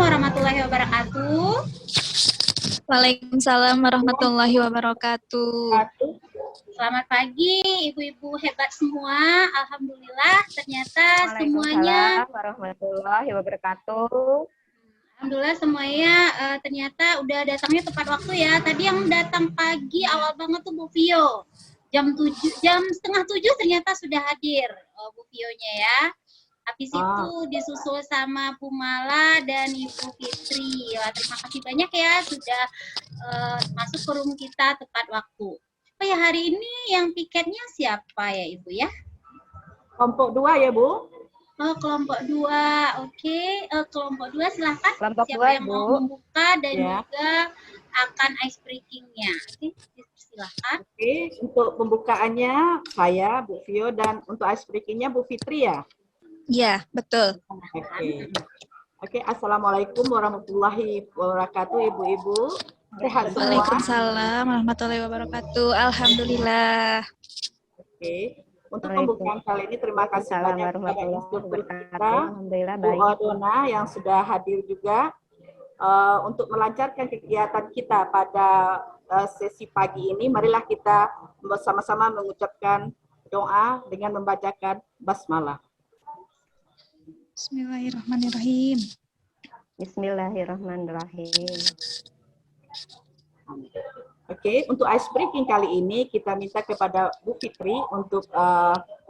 warahmatullahi wabarakatuh. Waalaikumsalam warahmatullahi wabarakatuh. Selamat pagi Ibu-ibu hebat semua. Alhamdulillah ternyata semuanya. Waalaikumsalam warahmatullahi wabarakatuh. Alhamdulillah semuanya ternyata udah datangnya tepat waktu ya. Tadi yang datang pagi awal banget tuh Bu Vio. Jam 6:30 ternyata sudah hadir Bu Vio-nya ya. Habis itu disusul sama Bu Mala dan Ibu Fitri. Wah, terima kasih banyak ya sudah masuk ke room kita tepat waktu. Oh ya, hari ini yang piketnya siapa ya Ibu ya? Kelompok 2 ya Bu? Oh, kelompok 2. Oke, kelompok 2 silahkan. Kelompok Siapa 2, yang Bu. mau membuka dan juga akan ice breaking-nya. Oke, silahkan. Oke, untuk pembukaannya saya, Bu Vio, dan untuk ice breaking-nya Bu Fitri ya? Iya, betul. Oke, Assalamualaikum warahmatullahi wabarakatuh Ibu-ibu. Sehat semua? Waalaikumsalam warahmatullahi wabarakatuh. Alhamdulillah. Oke. Untuk pembukaan kali ini terima kasih banyak kepada instruktur kita, Alhamdulillah Bu baik. Dona yang sudah hadir juga untuk melancarkan kegiatan kita pada sesi pagi ini. Marilah kita bersama-sama mengucapkan doa dengan membacakan basmalah. Bismillahirrahmanirrahim. Bismillahirrahmanirrahim. Oke, untuk ice breaking kali ini kita minta kepada Bu Fitri untuk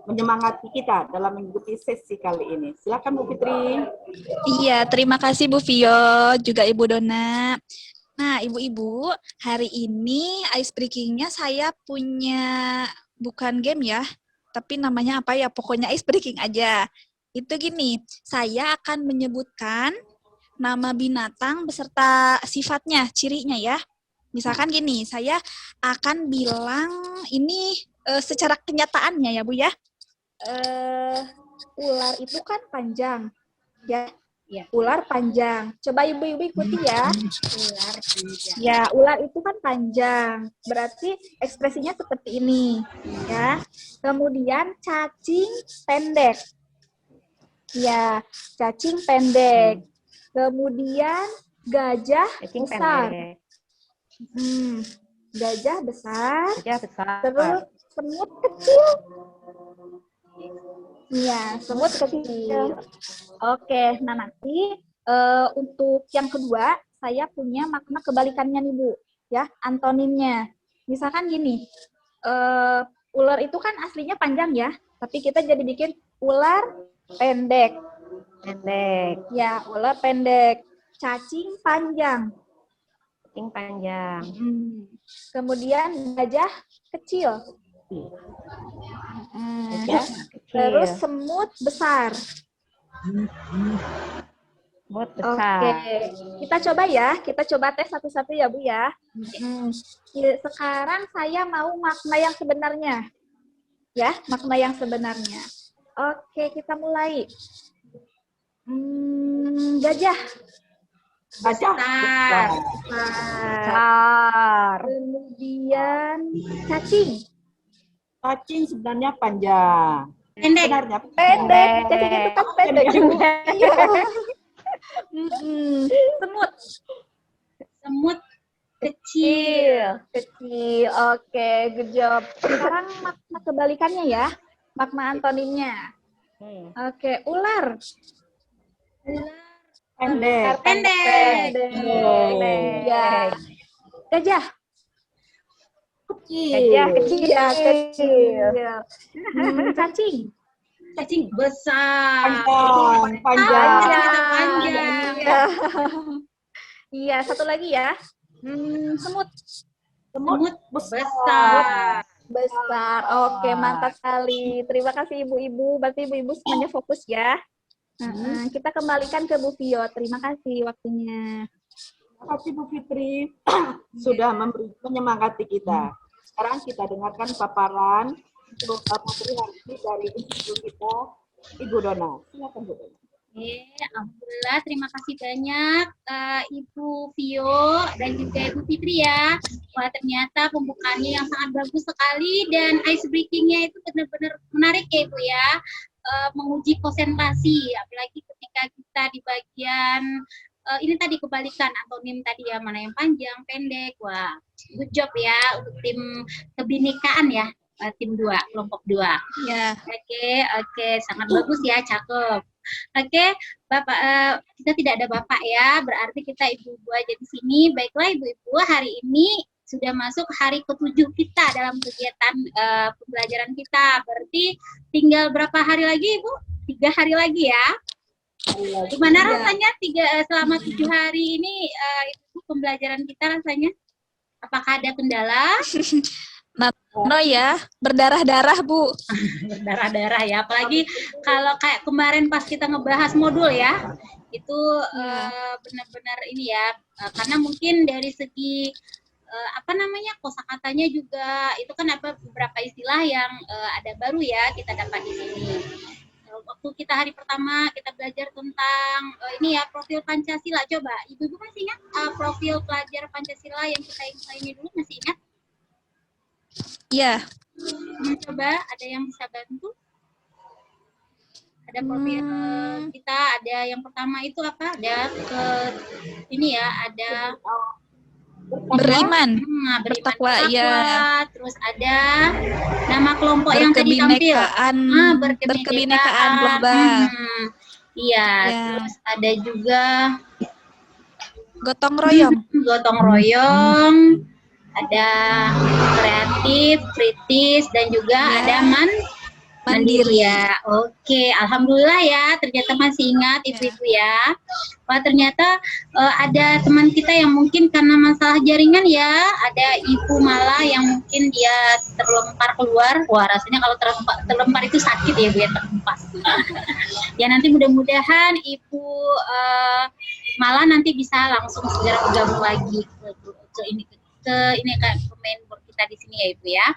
menyemangati kita dalam mengikuti sesi kali ini. Silakan Bu Fitri. Iya, terima kasih Bu Vio, juga Ibu Dona. Nah, Ibu-ibu, hari ini ice breaking-nya saya punya bukan game ya, tapi namanya apa ya, pokoknya ice breaking aja. Itu gini, saya akan menyebutkan nama binatang beserta sifatnya, cirinya ya. Misalkan gini, saya akan bilang ini secara kenyataannya ya Bu ya. Ular itu kan panjang, ya. Ya. Ular panjang. Coba Ibu-ibu ikuti ya. Ular panjang. Ya, ular itu kan panjang. Berarti ekspresinya seperti ini, ya. Kemudian cacing pendek. Ya, cacing pendek. Kemudian gajah Cacing besar. pendek. Gajah besar. Gajah besar. Terus semut kecil. Iya, semut kecil. Oke, nah nanti untuk yang kedua, saya punya makna kebalikannya nih Bu, ya, antonimnya. Misalkan gini, ular itu kan aslinya panjang ya, tapi kita jadi bikin ular pendek. Pendek. Ya, ular pendek. Cacing panjang. Cacing panjang. Kemudian gajah kecil. Gajah kecil. Terus semut besar. Semut besar. Oke, kita coba ya. Kita coba tes satu-satu ya Bu ya. Sekarang saya mau makna yang sebenarnya. Ya, makna yang sebenarnya. Oke, kita mulai. Gajah. Gajah besar. Besar. Kemudian cacing. Cacing sebenarnya panjang. Pendek. Sebenarnya Pendek. Cacing itu kan pendek. Iya. Semut. Semut kecil. Kecil. Oke, good job. Sekarang makna kebalikannya ya. Makna antonimnya. Oke, ular. pendek. Pendek. Ya. Gajah. Kecil. Gajah kecil. Iya, kecil. Cacing. Cacing besar. Panjang. Panjang. Iya. Iya, satu lagi ya. Semut. Semut besar. Besar. Oke, mantap sekali. Terima kasih Ibu-ibu. Berarti Ibu-ibu semuanya fokus ya. Kita kembalikan ke Bu Vio. Terima kasih waktunya. Terima kasih Bu Fitri sudah menyemangati kita. Sekarang kita dengarkan paparan materi dari institusi kita, Ibu Dona. Silakan Bu Dona. Alhamdulillah, terima kasih banyak Ibu Vio dan juga Ibu Fitri ya. Wah, ternyata pembukaannya yang sangat bagus sekali dan ice breaking-nya itu benar-benar menarik ya Ibu ya. Menguji konsentrasi, apalagi ketika kita di bagian ini tadi kebalikan antonim tadi ya, mana yang panjang, pendek. Wah, good job ya untuk tim kebinekaan ya, tim 2, kelompok 2. Ya. Oke, sangat bagus ya, cakep. Oke, Bapak, kita tidak ada Bapak ya, berarti kita ibu-ibu aja di sini. Baiklah ibu-ibu, hari ini sudah masuk hari ke-7 kita dalam kegiatan pembelajaran kita. Berarti tinggal berapa hari lagi, Ibu? 3 hari lagi ya. Gimana rasanya selama 7 hari ini Ibu, pembelajaran kita rasanya? Apakah ada kendala? No ya, berdarah-darah Bu. Berdarah-darah ya, apalagi kalau kayak kemarin pas kita ngebahas modul ya, itu benar-benar ini ya, karena mungkin dari segi kosakatanya juga itu kan beberapa istilah yang ada baru ya kita dapat di sini. Waktu kita hari pertama kita belajar tentang ini ya, profil Pancasila. Coba ibu-ibu masih ingat profil pelajar Pancasila yang kita ini dulu, masih ingat? Iya. Coba ada yang bisa bantu? Ada profil kita, ada yang pertama itu apa? Ada ada beriman, bertakwa, ya. Terus ada nama kelompok yang tadi tampil, berkebinekaan global. Iya, terus ada juga gotong royong, ada kreatif, kritis, dan juga ada mandiri ya. Oke, alhamdulillah ya, ternyata masih ingat ibu-ibu ya. Wah, ternyata ada teman kita yang mungkin karena masalah jaringan ya, ada Ibu Mala yang mungkin dia terlempar keluar. Wah, rasanya kalau terlempar itu sakit ya Bu ya, terhempas. Ya nanti mudah-mudahan Ibu Mala nanti bisa langsung segera bergabung lagi ke main board kita di sini ya Ibu ya.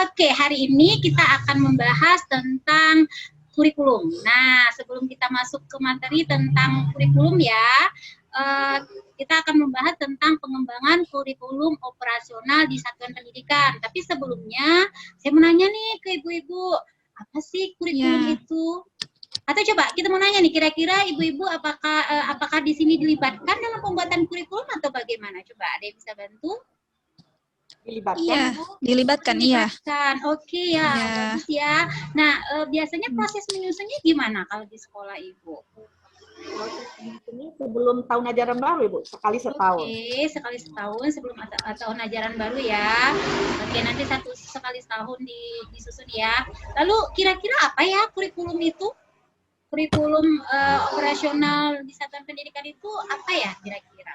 Oke, hari ini kita akan membahas tentang kurikulum. Nah, sebelum kita masuk ke materi tentang kurikulum ya, kita akan membahas tentang pengembangan kurikulum operasional di satuan pendidikan. Tapi sebelumnya, saya mau nanya nih ke ibu-ibu, apa sih kurikulum itu? Atau coba kita mau nanya nih, kira-kira ibu-ibu apakah di sini dilibatkan dalam pembuatan kurikulum atau bagaimana? Coba ada yang bisa bantu? Dilibatkan. Oke ya, bagus ya. Nah, biasanya proses menyusunnya gimana kalau di sekolah Ibu? Ini sebelum tahun ajaran baru Ibu, sekali setahun. Oke, sekali setahun sebelum tahun ajaran baru ya. Oke, nanti sekali setahun disusun ya. Lalu kira-kira apa ya kurikulum itu? Kurikulum operasional di satuan pendidikan itu apa ya kira-kira?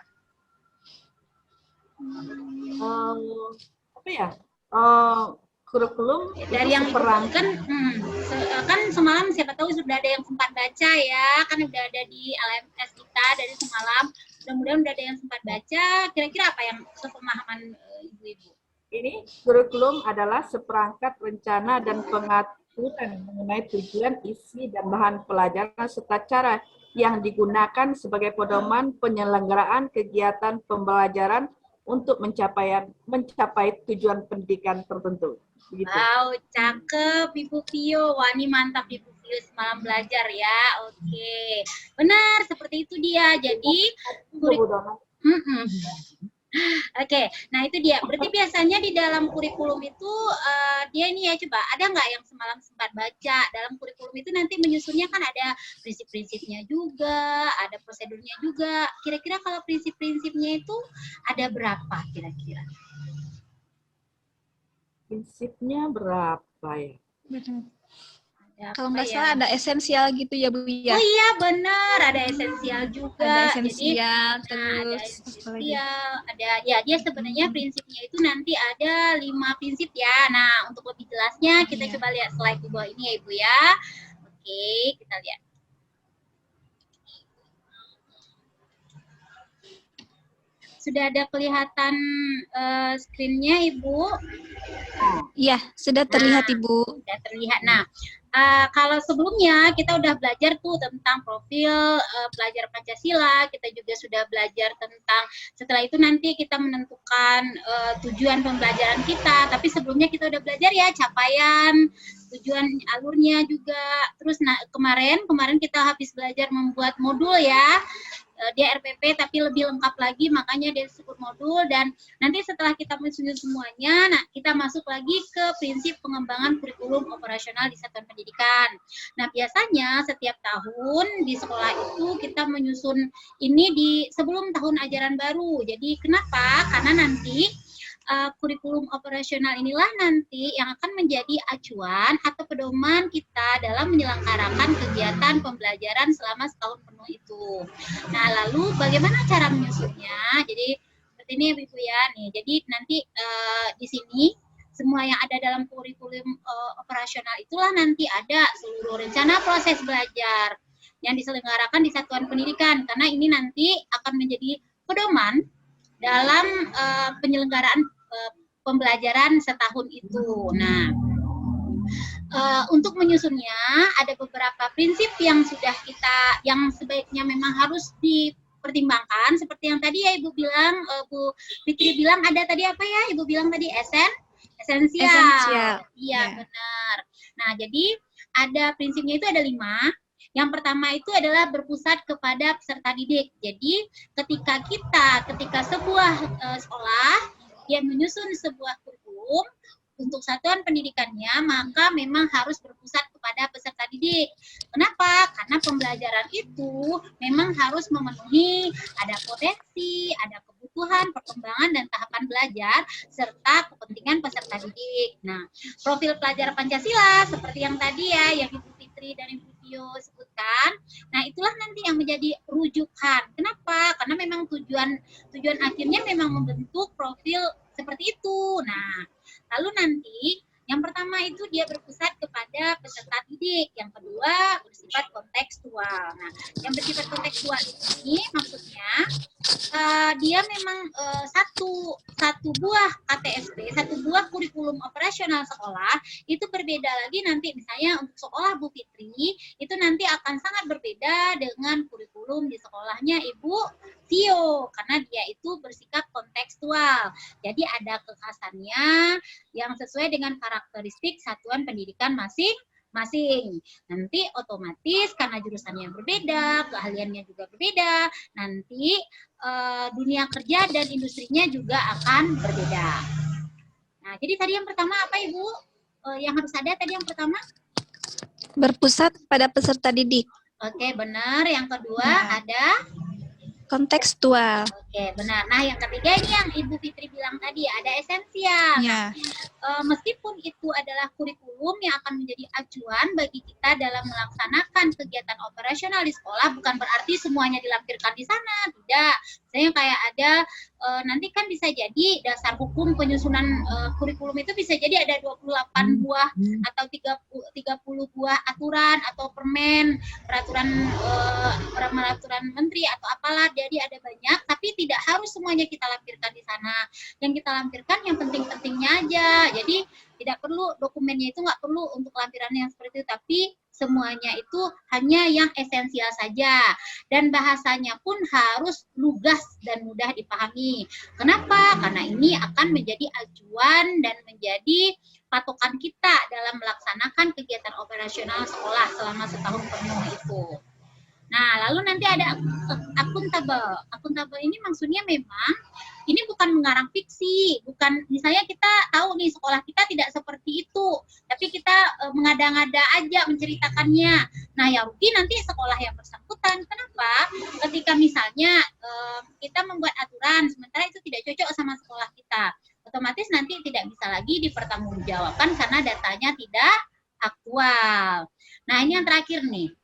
Kurikulum dari yang kan semalam siapa tahu sudah ada yang sempat baca ya, kan udah ada di LMS kita dari semalam, mudah-mudahan udah ada yang sempat baca. Kira-kira apa yang sepemahaman ibu-ibu? Ini kurikulum adalah seperangkat rencana dan pengaturan mengenai tujuan, isi, dan bahan pelajaran serta cara yang digunakan sebagai pedoman penyelenggaraan kegiatan pembelajaran untuk mencapai tujuan pendidikan tertentu. Begitu. Wow, cakep Ibu Vio. Wah, ini mantap Ibu Vio semalam belajar ya. Oke, benar seperti itu dia. Jadi Oke, nah itu dia. Berarti biasanya di dalam kurikulum itu dia ini ya, coba ada nggak yang semalam sempat baca? Dalam kurikulum itu nanti menyusunnya kan ada prinsip-prinsipnya juga, ada prosedurnya juga. Kira-kira kalau prinsip-prinsipnya itu ada berapa kira-kira? Prinsipnya berapa ya? Kalau nggak salah ada esensial gitu ya Bu ya. Oh iya benar, ada esensial juga. Ada esensial, dia sebenarnya prinsipnya itu nanti ada 5 prinsip ya. Nah untuk lebih jelasnya kita coba lihat slide di bawah ini ya Ibu ya. Oke, kita lihat. Sudah ada kelihatan screen-nya Ibu? Iya, sudah terlihat Ibu. Sudah terlihat. Nah, kalau sebelumnya kita udah belajar tuh tentang profil pelajar Pancasila, kita juga sudah belajar tentang, setelah itu nanti kita menentukan tujuan pembelajaran kita, tapi sebelumnya kita udah belajar ya capaian, tujuan alurnya juga. Terus kemarin kita habis belajar membuat modul ya. dia RPP tapi lebih lengkap lagi, makanya dia disebut modul. Dan nanti setelah kita menyusun semuanya, nah kita masuk lagi ke prinsip pengembangan kurikulum operasional di satuan pendidikan. Nah, biasanya setiap tahun di sekolah itu kita menyusun ini di sebelum tahun ajaran baru. Jadi kenapa? Karena nanti kurikulum operasional inilah nanti yang akan menjadi acuan atau pedoman kita dalam menyelenggarakan kegiatan pembelajaran selama setahun penuh itu. Nah, lalu bagaimana cara menyusunnya? Jadi seperti ini ya Ibu ya. Nih, jadi nanti di sini semua yang ada dalam kurikulum operasional itulah nanti ada seluruh rencana proses belajar yang diselenggarakan di satuan pendidikan, karena ini nanti akan menjadi pedoman dalam penyelenggaraan pembelajaran setahun itu. Nah, untuk menyusunnya ada beberapa prinsip yang yang sebaiknya memang harus dipertimbangkan, seperti yang tadi ya Ibu bilang, Bu Fitri bilang ada tadi apa ya? Ibu bilang tadi esensial. Iya, benar. Nah, jadi ada prinsipnya itu ada 5. Yang pertama itu adalah berpusat kepada peserta didik. Jadi ketika sebuah sekolah dia menyusun sebuah kurikulum untuk satuan pendidikannya, maka memang harus berpusat kepada peserta didik. Kenapa? Karena pembelajaran itu memang harus memenuhi ada potensi, ada kebutuhan, perkembangan, dan tahapan belajar, serta kepentingan peserta didik. Nah, profil pelajar Pancasila, seperti yang tadi ya, yang Ibu Fitri dan Ibu Tio sebutkan, nah itulah nanti yang menjadi rujukan. Kenapa? Karena memang tujuan akhirnya memang membentuk profil seperti itu. Nah, lalu nanti yang pertama itu dia berpusat kepada peserta didik, yang kedua bersifat kontekstual. Nah, yang bersifat kontekstual ini maksudnya dia memang satu buah KTSP, satu buah kurikulum operasional sekolah itu berbeda lagi nanti. Misalnya untuk sekolah Bu Fitri itu nanti akan sangat berbeda dengan kurikulum di sekolahnya Ibu Tio, karena dia itu bersikap kontekstual. Jadi ada kekhasannya yang sesuai dengan karakteristik satuan pendidikan masing-masing. Nanti otomatis karena jurusannya berbeda, keahliannya juga berbeda, nanti dunia kerja dan industrinya juga akan berbeda. Nah, jadi tadi yang pertama apa Ibu? Yang harus ada tadi yang pertama? Berpusat pada peserta didik. Oke, benar. Yang kedua ada? Kontekstual. Oke, benar. Nah, yang ketiga ini yang Ibu Fitri bilang tadi, ada esensial. Ya. Meskipun itu adalah kurikulum yang akan menjadi acuan bagi kita dalam melaksanakan kegiatan operasional di sekolah, bukan berarti semuanya dilampirkan di sana, tidak. Misalnya kayak ada, nanti kan bisa jadi dasar hukum penyusunan kurikulum itu bisa jadi ada 28 buah atau 30 buah aturan atau peraturan menteri atau apalah, jadi ada banyak, tapi tidak harus semuanya kita lampirkan di sana. Yang kita lampirkan yang penting-pentingnya aja. Jadi tidak perlu, dokumennya itu nggak perlu untuk lampirannya yang seperti itu, tapi semuanya itu hanya yang esensial saja. Dan bahasanya pun harus lugas dan mudah dipahami. Kenapa? Karena ini akan menjadi acuan dan menjadi patokan kita dalam melaksanakan kegiatan operasional sekolah selama setahun penuh itu. Nah, lalu nanti ada akuntabel. Akuntabel ini maksudnya memang ini bukan mengarang fiksi, bukan misalnya kita tahu nih sekolah kita tidak seperti itu, tapi kita mengada-ngada aja menceritakannya. Nah, ya rugi nanti sekolah yang bersangkutan. Kenapa? Ketika misalnya kita membuat aturan, sementara itu tidak cocok sama sekolah kita, otomatis nanti tidak bisa lagi dipertanggungjawabkan karena datanya tidak aktual. Nah, ini yang terakhir nih.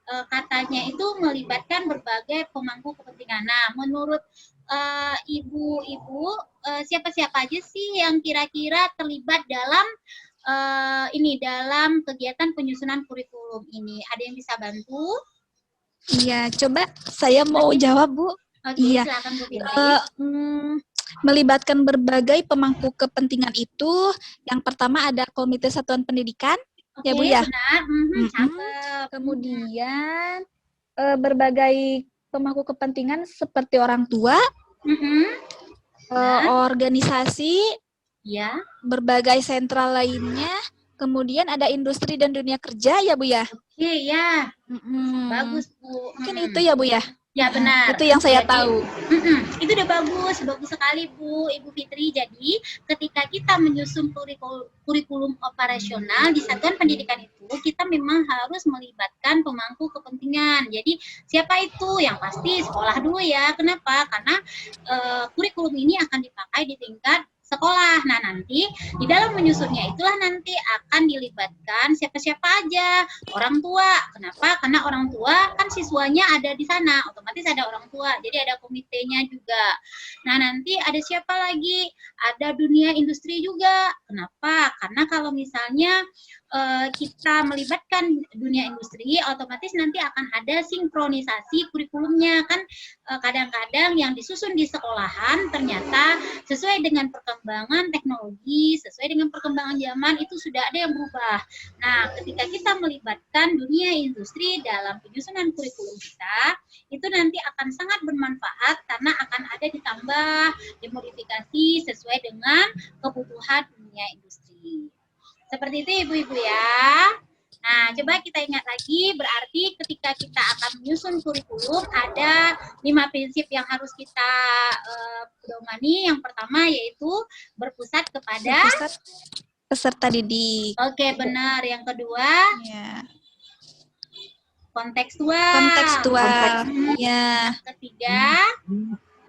Katanya itu melibatkan berbagai pemangku kepentingan. Nah, menurut ibu-ibu, siapa-siapa aja sih yang kira-kira terlibat dalam dalam kegiatan penyusunan kurikulum ini? Ada yang bisa bantu? Iya, coba saya mau jawab, Bu. Oke, Iya. silakan Bu Fitri. Melibatkan berbagai pemangku kepentingan itu, yang pertama ada Komite Satuan Pendidikan, Oke, ya Bu ya. Benar. Cakep. Kemudian berbagai pemangku kepentingan seperti orang tua, organisasi, Ya. berbagai sentral lainnya. Kemudian ada industri dan dunia kerja ya Bu ya. Oke, ya. Mm-mm. Bagus Bu. Mungkin itu ya Bu ya. Ya benar. Itu yang saya Jadi, tahu. itu udah bagus, bagus sekali Bu, Ibu Fitri. Jadi ketika kita menyusun kurikulum operasional di satuan pendidikan itu, kita memang harus melibatkan pemangku kepentingan. Jadi siapa itu? Yang pasti sekolah dulu ya. Kenapa? Karena kurikulum ini akan dipakai di tingkat sekolah. Nah, nanti di dalam menyusunnya itulah nanti akan dilibatkan siapa-siapa aja. Orang tua. Kenapa? Karena orang tua kan siswanya ada di sana, otomatis ada orang tua. Jadi ada komitenya juga. Nah, nanti ada siapa lagi? Ada dunia industri juga. Kenapa? Karena kalau misalnya kita melibatkan dunia industri, otomatis nanti akan ada sinkronisasi kurikulumnya. Kan kadang-kadang yang disusun di sekolahan ternyata sesuai dengan perkembangan teknologi, sesuai dengan perkembangan zaman itu sudah ada yang berubah. Nah, ketika kita melibatkan dunia industri dalam penyusunan kurikulum kita, itu nanti akan sangat bermanfaat karena akan ada ditambah, dimodifikasi sesuai dengan kebutuhan dunia industri. Seperti itu Ibu-Ibu ya. Nah, coba kita ingat lagi, berarti ketika kita akan menyusun kurikulum, ada 5 prinsip yang harus kita pedomani. Yang pertama yaitu berpusat kepada Peserta didik. Oke, benar. Yang kedua, Ya. kontekstual. Kontekstual. Ya. Yang ketiga,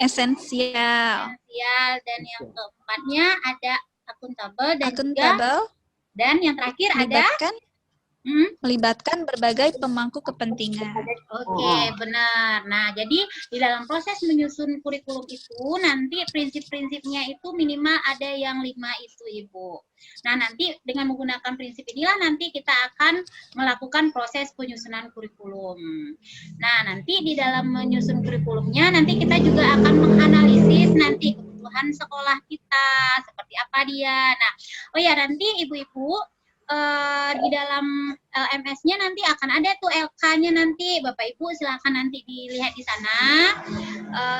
Esensial. esensial. Dan yang keempatnya ada akuntabel dan juga Akuntabel. dan yang terakhir ada Melibatkan berbagai pemangku kepentingan. Oke, benar. Nah, jadi di dalam proses menyusun kurikulum itu nanti prinsip-prinsipnya itu minimal ada yang 5 itu, Ibu. Nah, nanti dengan menggunakan prinsip inilah nanti kita akan melakukan proses penyusunan kurikulum. Nah, nanti di dalam menyusun kurikulumnya nanti kita juga akan menganalisis nanti kebutuhan sekolah kita seperti apa dia. Nah, oh ya nanti Ibu-ibu di dalam LMS-nya nanti akan ada tuh LK-nya nanti. Bapak Ibu silakan nanti dilihat di sana.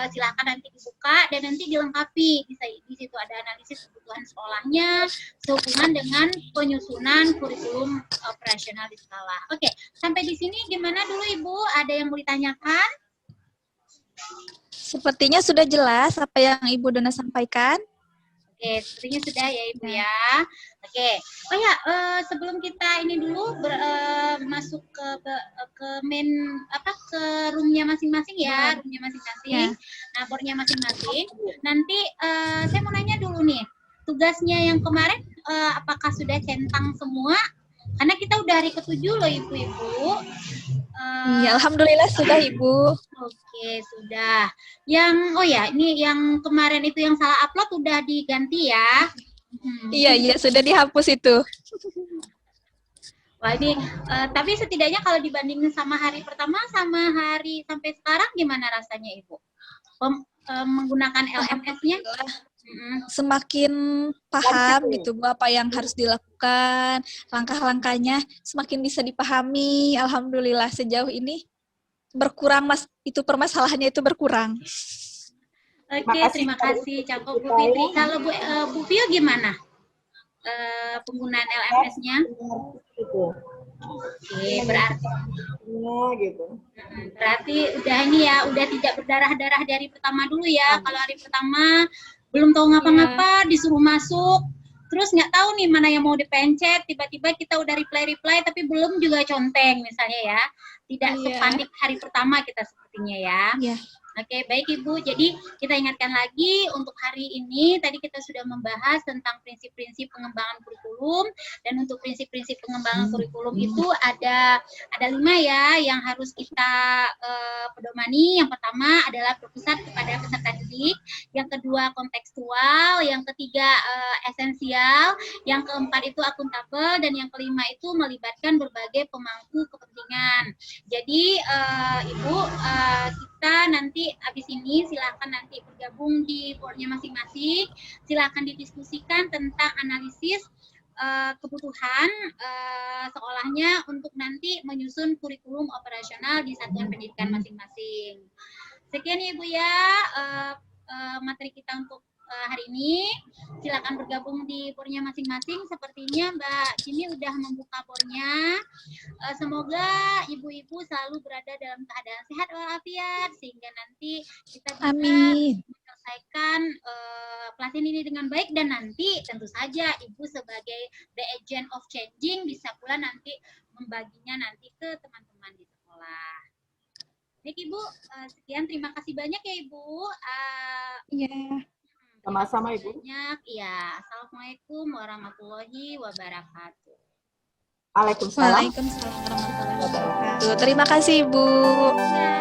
Silakan nanti dibuka dan nanti dilengkapi. Di situ ada analisis kebutuhan sekolahnya sehubungan dengan penyusunan kurikulum operasional di sekolah. Oke, sampai di sini gimana dulu Ibu? Ada yang mau ditanyakan? Sepertinya sudah jelas apa yang Ibu Dona sampaikan. Oke, sepertinya sudah ya Ibu ya. Oke, oh ya sebelum kita ini dulu masuk ke main ke roomnya masing-masing ya, roomnya masing-masing, nah boardnya masing-masing. Nanti saya mau nanya dulu nih, tugasnya yang kemarin apakah sudah centang semua? Karena kita udah hari ke-7 loh Ibu-ibu. Ya, alhamdulillah sudah Ibu. Oke, sudah. Yang ini yang kemarin itu yang salah upload udah diganti ya. Iya, sudah dihapus itu. Wah, ini tapi setidaknya kalau dibandingin sama hari pertama sama hari sampai sekarang gimana rasanya Ibu? Menggunakan LMS-nya? Semakin paham gitu Bu apa yang harus dilakukan, langkah-langkahnya semakin bisa dipahami. Alhamdulillah sejauh ini berkurang itu permasalahannya itu berkurang. Oke, terima kasih Cakep Bu Fitri. Kalau Bu Fio gimana? Penggunaan LMS-nya? Oke, berarti udah ini ya, udah tidak berdarah-darah dari pertama dulu ya. Kalau hari pertama belum tahu ngapa-ngapa, disuruh masuk, terus nggak tahu nih mana yang mau dipencet, tiba-tiba kita udah reply tapi belum juga conteng misalnya ya. Tidak sepanik hari pertama kita sepertinya ya. Iya. Oke, baik Ibu. Jadi kita ingatkan lagi untuk hari ini tadi kita sudah membahas tentang prinsip-prinsip pengembangan kurikulum, dan untuk prinsip-prinsip pengembangan kurikulum itu ada 5 ya yang harus kita pedomani. Yang pertama adalah berpusat kepada peserta didik, yang kedua kontekstual, yang ketiga esensial, yang keempat itu akuntabel, dan yang kelima itu melibatkan berbagai pemangku kepentingan. Jadi Ibu kita nanti habis ini silakan nanti bergabung di boardnya masing-masing, silakan didiskusikan tentang analisis kebutuhan sekolahnya untuk nanti menyusun kurikulum operasional di satuan pendidikan masing-masing. Sekian Ibu ya materi kita untuk hari ini. Silakan bergabung di pornya masing-masing. Sepertinya Mbak Cini udah membuka pornya. Semoga ibu-ibu selalu berada dalam keadaan sehat walafiat sehingga nanti kita bisa Amin. menyelesaikan pelatihan ini dengan baik, dan nanti tentu saja ibu sebagai the agent of changing bisa pula nanti membaginya nanti ke teman-teman di sekolah. Baik Ibu, sekian, terima kasih banyak ya Ibu. Iya. Sama-sama Ibu. Banyak, ya. Assalamualaikum warahmatullahi wabarakatuh. Waalaikumsalam. Waalaikumsalam warahmatullahi wabarakatuh. Terima kasih, Ibu. Ya.